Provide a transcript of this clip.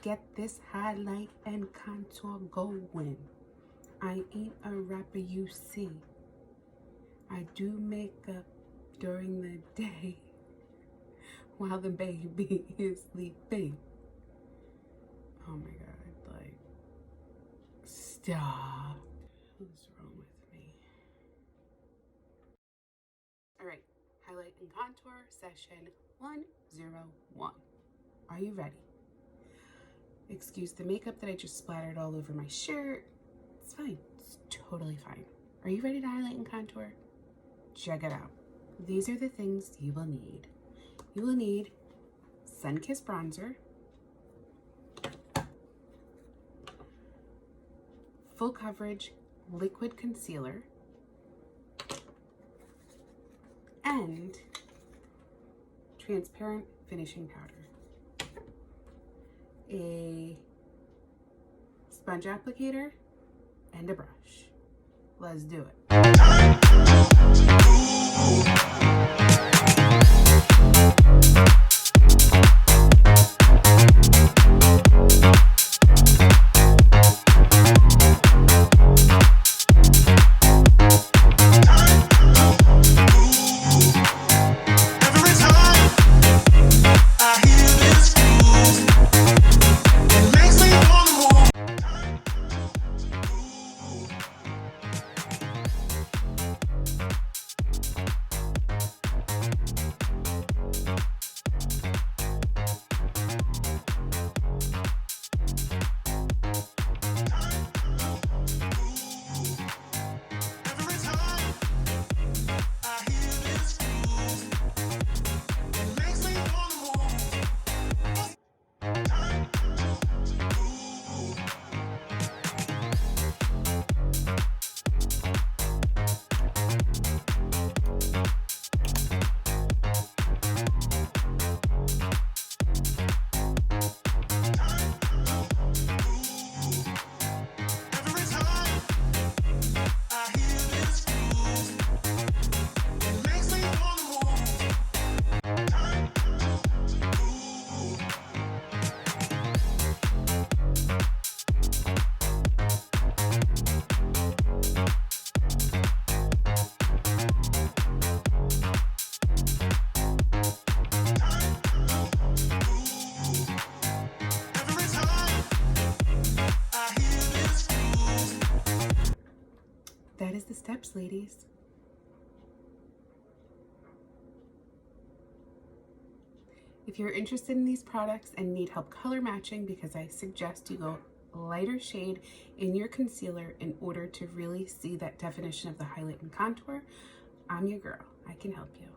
get this highlight and contour going. I ain't a rapper, you see. I do makeup during the day while the baby is sleeping. Oh my God, like, stop. What's wrong with me? All right, highlight and contour session 101. Are you ready? Excuse the makeup that I just splattered all over my shirt. It's fine, it's totally fine. Are you ready to highlight and contour? Check it out. These are the things you will need. You will need Sunkissed bronzer, full coverage liquid concealer, and transparent finishing powder. A sponge applicator and a brush. Let's do it. That is the steps, ladies. If you're interested in these products and need help color matching, because I suggest you go lighter shade in your concealer in order to really see that definition of the highlight and contour, I'm your girl. I can help you.